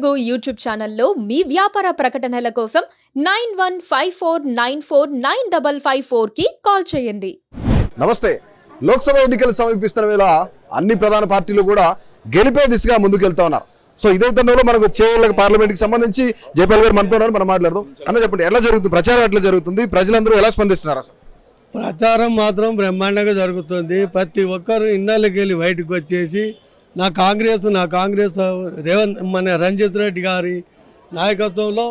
Telugu YouTube ఛానల్లో మీ వ్యాపార ప్రకటనల కోసం 9154949554కి కాల్ చేయండి. నమస్తే. లోక్సభ ఎన్నికలు సమీపిస్తున్న వేళ అన్ని ప్రధాన పార్టీలు కూడా గెలిపే దిశగా ముందుకెళ్తా ఉన్నారు. సో ఇదే తరుణంలో మనకు చేయాల పార్లమెంట్కి సంబంధించి జయపాల్ గారు మనతో ఉన్నారు, మనం మాట్లాడదాం. అన్న చెప్పండి, ఎలా జరుగుతుంది ప్రచారం, ఎట్లా జరుగుతుంది, ప్రజలందరూ ఎలా స్పందిస్తున్నారు? అసలు ప్రచారం మాత్రం బ్రహ్మాండంగా జరుగుతుంది. ప్రతి ఒక్కరు ఇన్నాళ్ళకి వెళ్ళి బయటకు వచ్చేసి నా కాంగ్రెస్ రంజిత్ రెడ్డి గారి నాయకత్వంలో,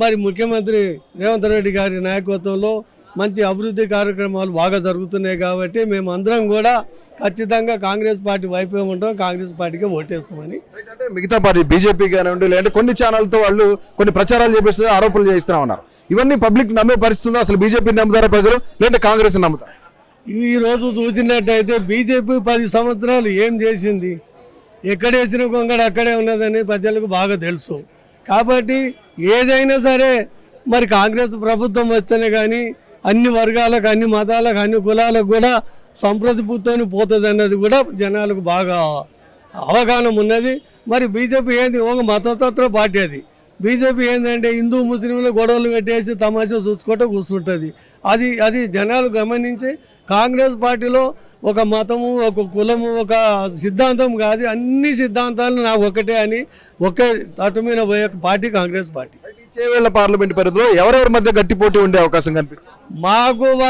మరి ముఖ్యమంత్రి రేవంత్ రెడ్డి గారి నాయకత్వంలో మంచి అభివృద్ధి కార్యక్రమాలు బాగా జరుగుతున్నాయి. కాబట్టి మేము అందరం కూడా ఖచ్చితంగా కాంగ్రెస్ పార్టీ వైపే ఉంటాం, కాంగ్రెస్ పార్టీకి ఓటేస్తామని. అంటే మిగతా పార్టీ బీజేపీ కానివ్వండి, లేదంటే కొన్ని ఛానల్తో వాళ్ళు కొన్ని ప్రచారాలు చేపిస్తూ ఆరోపణలు చేస్తూ ఉన్నారు. ఇవన్నీ పబ్లిక్ నమ్మే పరిస్థితి. అసలు బీజేపీ నమ్ముతారా ప్రజలు, లేదంటే కాంగ్రెస్ నమ్ముతారు? ఈ రోజు చూసినట్టయితే బీజేపీ 10 సంవత్సరాలు ఏం చేసింది, ఎక్కడ వేసిన కొంగడు అక్కడే ఉన్నదని ప్రజలకు బాగా తెలుసు. కాబట్టి ఏదైనా సరే మరి కాంగ్రెస్ ప్రభుత్వం వస్తేనే కానీ అన్ని వర్గాలకు, అన్ని మతాలకు, అన్ని కులాలకు కూడా సంప్రదింపుతోనే పోతుంది అన్నది కూడా జనాలకు బాగా అవగాహన ఉన్నది. మరి బీజేపీ ఏంది, ఒక మతతత్వ పార్టీ. అది బీజేపీ ఏంటంటే హిందూ ముస్లింలు గొడవలు పెట్టేసి తమాషా చూసుకుంటూ కూర్చుంటుంది. అది జనాలు గమనించి కాంగ్రెస్ పార్టీలో ఒక మతము, ఒక కులము, ఒక సిద్ధాంతం కాదు, అన్ని సిద్ధాంతాలు నాకు ఒకటే అని ఒకే తట్టు మీద పోయే party Congress party. Chevella parliament పరిధిలో ఎవరెవరి మధ్య గట్టి పోటీ ఉండే అవకాశం కనిపిస్తుంది? మాకు మా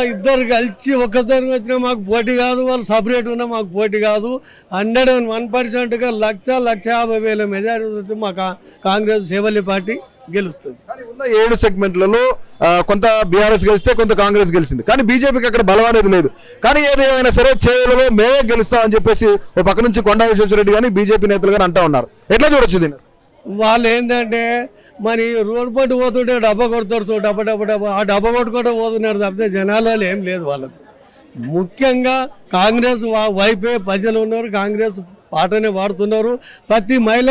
ఇద్దరు కలిసి ఒక్కసారి వచ్చినా మాకు పోటీ కాదు, వాళ్ళు సపరేట్ ఉన్నా మాకు పోటీ కాదు. 101%గా 1,50,000 మెజారిటీ మా కాంగ్రెస్ చేవేళ్ల పార్టీ గెలుస్తుంది. ఉన్న 7 సెగ్మెంట్లలో కొంత బీఆర్ఎస్ గెలిస్తే, కొంత కాంగ్రెస్ గెలిచింది. కానీ బీజేపీకి అక్కడ బలం అనేది లేదు. కానీ ఏదేమైనా సరే చేవేళ్లలో మేమే గెలుస్తామని చెప్పేసి ఓ పక్క నుంచి కొండా విశ్వేశ్వరరెడ్డి కానీ బీజేపీ నేతలు కానీ అంటా ఉన్నారు. ఎట్లా చూడొచ్చు దీన్ని? వాళ్ళు ఏంటంటే మరి రోడ్డు పట్టు పోతుంటే డబ్బా కొడతారు, ఆ డబ్బా కొట్టుకుంటూ పోతున్నారు తప్పితే జనాలలో ఏం లేదు వాళ్ళకు. ముఖ్యంగా కాంగ్రెస్ వైపే ప్రజలు ఉన్నారు, కాంగ్రెస్ పాటనే వాడుతున్నారు. ప్రతి మహిళ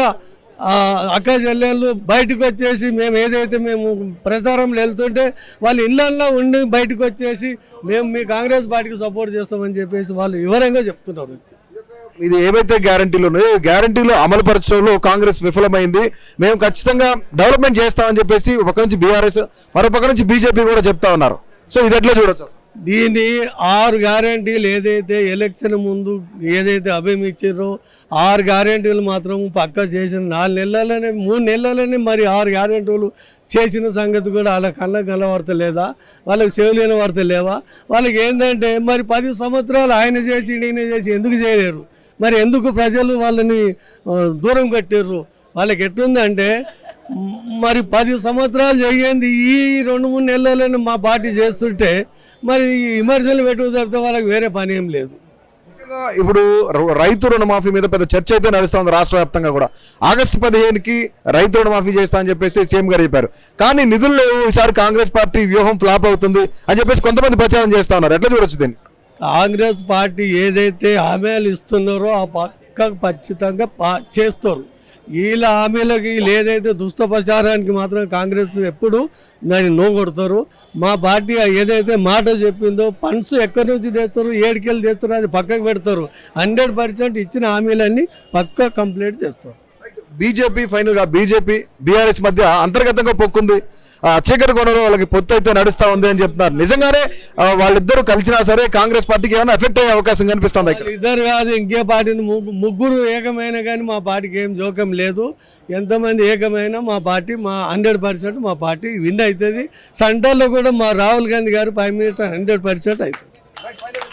అక్క చెల్లెళ్ళు బయటకు వచ్చేసి మేము ప్రచారంలో వెళ్తుంటే వాళ్ళు ఇళ్ళల్లో ఉండి బయటకు వచ్చేసి మేము మీ కాంగ్రెస్ పార్టీకి సపోర్ట్ చేస్తామని చెప్పేసి వాళ్ళు వివరంగా చెప్తున్నారు. ఇది ఏవైతే గ్యారంటీలు ఉన్నాయో గ్యారంటీలు అమలు పరచడంలో కాంగ్రెస్ విఫలమైంది, మేము ఖచ్చితంగా డెవలప్మెంట్ చేస్తామని చెప్పేసి ఒక పక్క నుంచి బీఆర్ఎస్, మరో పక్క నుంచి బీజేపీ కూడా చెప్తా ఉన్నారు. సో ఇది ఎట్లా చూడొచ్చు? దీన్ని 6 గ్యారంటీలు ఏదైతే ఎలక్షన్ ముందు ఏదైతే అభయం ఇచ్చారో 6 గ్యారంటీలు మాత్రం పక్కా చేసిన 4 నెలలనే 3 నెలలనే మరి 6 గ్యారంటీలు చేసిన సంగతి కూడా వాళ్ళ కళ్ళకు కనబడతలేదా, వాళ్ళకి చెవులేని పడతలేవా? వాళ్ళకి ఏంటంటే మరి 10 సంవత్సరాలు ఆయన చేసి ఈయన చేసి ఎందుకు చేయలేరు, మరి ఎందుకు ప్రజలు వాళ్ళని దూరం కట్టారు? వాళ్ళకి ఎట్లుందంటే మరి 10 సంవత్సరాలు చేయండి ఈ 2-3 నెలలను మా పార్టీ చేస్తుంటే మరి విమర్శలు పెట్టు తప్పితే వాళ్ళకి వేరే పని ఏం లేదు. ముఖ్యంగా ఇప్పుడు రైతు రుణమాఫీ మీద పెద్ద చర్చ అయితే నడుస్తుంది రాష్ట్ర వ్యాప్తంగా కూడా. ఆగస్టు 15కి రైతు రుణమాఫీ చేస్తా అని చెప్పేసి సీఎం గారు చెప్పారు. కానీ నిధులు లేవు, ఈసారి కాంగ్రెస్ పార్టీ వ్యూహం ఫ్లాప్ అవుతుంది అని చెప్పేసి కొంతమంది ప్రచారం చేస్తా ఉన్నారు. ఎట్లా చూడొచ్చు దీన్ని? కాంగ్రెస్ పార్టీ ఏదైతే హామీలు ఇస్తున్నారో ఆ పక్క ఖచ్చితంగా చేస్తారు. వీళ్ళ హామీలకి ఏదైతే దుష్టప్రచారానికి మాత్రం కాంగ్రెస్ ఎప్పుడు దాన్ని నోగొడతారు. మా పార్టీ ఏదైతే మాట చెప్పిందో ఫండ్స్ ఎక్కడి నుంచి తెస్తారు, ఏడుకెళ్ళి తెస్తారు, అది పక్కకు పెడతారు. 100% ఇచ్చిన హామీలన్నీ పక్కా కంప్లీట్ చేస్తారు. బీజేపీ ఫైనల్గా బీజేపీ బీఆర్ఎస్ మధ్య అంతర్గతంగా పొక్కుంది, చీకటి కొనలో వాళ్ళకి పొత్తు అయితే నడుస్తూ ఉంది అని చెప్తున్నారు. నిజంగానే వాళ్ళిద్దరూ కలిసినా సరే కాంగ్రెస్ పార్టీకి ఏమైనా ఎఫెక్ట్ అయ్యే అవకాశం కనిపిస్తుంది? ఇద్దరు కాదు, ఇంకే పార్టీని ముగ్గురు ఏకమైన కానీ మా పార్టీకి ఏం జోక్యం లేదు. ఎంతమంది ఏకమైనా మా పార్టీ 100% మా పార్టీ విన్ అవుతుంది. సెంటర్లో కూడా మా రాహుల్ గాంధీ గారు ప్రైమ్ మినిస్టర్ 100% అవుతుంది.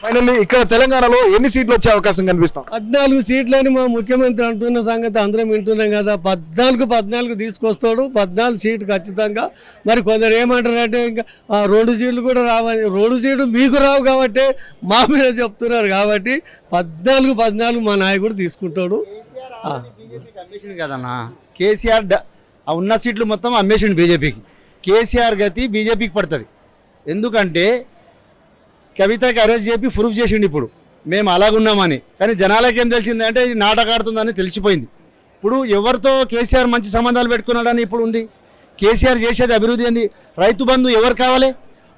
ఫైనల్లీ ఇక్కడ తెలంగాణలో ఎన్ని సీట్లు వచ్చే అవకాశం కనిపిస్తాం? 14 సీట్లని మా ముఖ్యమంత్రి అంటున్న సంగతి అందరం వింటున్నాం కదా. 14 తీసుకొస్తాడు, 14 సీట్లు ఖచ్చితంగా. మరి కొందరు ఏమంటారంటే ఇంకా 2 సీట్లు కూడా రావాలి, 2 సీట్లు మీకు రావు కాబట్టి మా మీద చెప్తున్నారు. కాబట్టి 14 మా నాయకుడు తీసుకుంటాడు. కదన్నా కేసీఆర్ ఉన్న సీట్లు మొత్తం అమ్మేసిండు బీజేపీకి. కేసీఆర్ గతి బీజేపీకి పడుతుంది. ఎందుకంటే కవితకి అరెస్ట్ చేపి ప్రూఫ్ చేసిండు ఇప్పుడు మేము అలాగున్నామని. కానీ జనాలకి ఏం తెలిసిందంటే ఇది నాటకాడుతుందని తెలిసిపోయింది. ఇప్పుడు ఎవరితో కేసీఆర్ మంచి సంబంధాలు పెట్టుకున్నాడని ఇప్పుడు ఉంది. కేసీఆర్ చేసేది అభివృద్ధి ఏంది? రైతు బంధు ఎవరు కావాలి?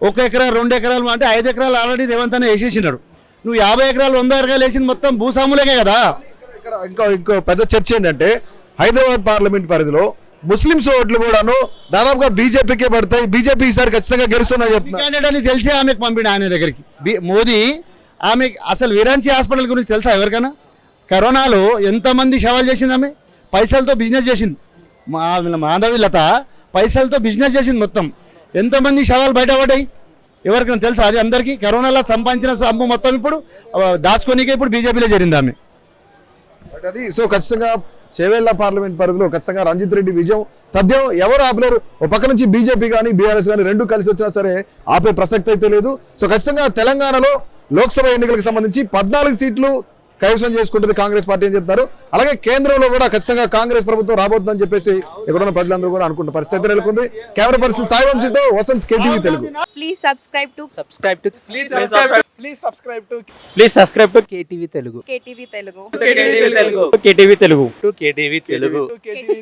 1 ఎకరా 2 ఎకరాలు అంటే 5 ఎకరాలు ఆల్రెడీ రేవంత్ అనే వేసేసినాడు. నువ్వు 50 ఎకరాలు 100 ఎకరాలు వేసింది మొత్తం భూస్వాములకే కదా. ఇంకో పెద్ద చర్చ ఏంటంటే హైదరాబాద్ పార్లమెంట్ పరిధిలో ముస్లింస్ ఓట్లు కూడాను దాదాపుగా బీజేపీకే పడతాయి, బీజేపీ ఈసారి ఖచ్చితంగా గెలుస్తుందని చెప్తున్నారు. క్యాండిడేట్ అని తెలిసి ఆమెకు పంపిణీ ఆయన దగ్గరికి మోదీ. ఆమె అసలు విరాంచి హాస్పిటల్ గురించి తెలుసా ఎవరికైనా? కరోనాలో ఎంతమంది సవాల్ చేసింది ఆమె, పైసలతో బిజినెస్ చేసింది. మాధవి లత పైసలతో బిజినెస్ చేసింది మొత్తం. ఎంతమంది సవాల్ బయటపడ్డాయి ఎవరికైనా తెలుసా? అది అందరికీ కరోనాలో సంపాదించిన సంపు మొత్తం ఇప్పుడు దాచుకోనికే ఇప్పుడు బీజేపీలో జరిగింది ఆమె. అది సో ఖచ్చితంగా చేవేళ్ల పార్లమెంట్ పరిధిలో ఖచ్చితంగా రంజిత్ రెడ్డి విజయం తథ్యం. ఎవరు ఆపలేరు. ఒక పక్క నుంచి బీజేపీ కానీ బీఆర్ఎస్ కానీ రెండు కలిసి వచ్చినా సరే ఆపే ప్రసక్తి అయితే లేదు. సో ఖచ్చితంగా తెలంగాణలో లోక్సభ ఎన్నికలకు సంబంధించి 14 సీట్లు కైవసం చేసుకుంటుంది కాంగ్రెస్ పార్టీ అని చెప్తారు. అలాగే కేంద్రంలో కూడా ఖచ్చితంగా కాంగ్రెస్ ప్రభుత్వం రాబోతుందని చెప్పేసి ఇక్కడ ఉన్న ప్రజలందరూ కూడా అనుకుంటున్న పరిస్థితి నెలకొంది. కెమెరా పర్సన్ సాయి వంశీతో Vasanth, KTV Telugu. Please subscribe to KTV Telugu. KTV Telugu. KTV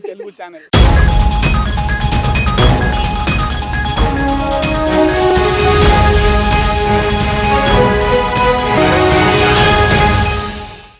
Telugu channel.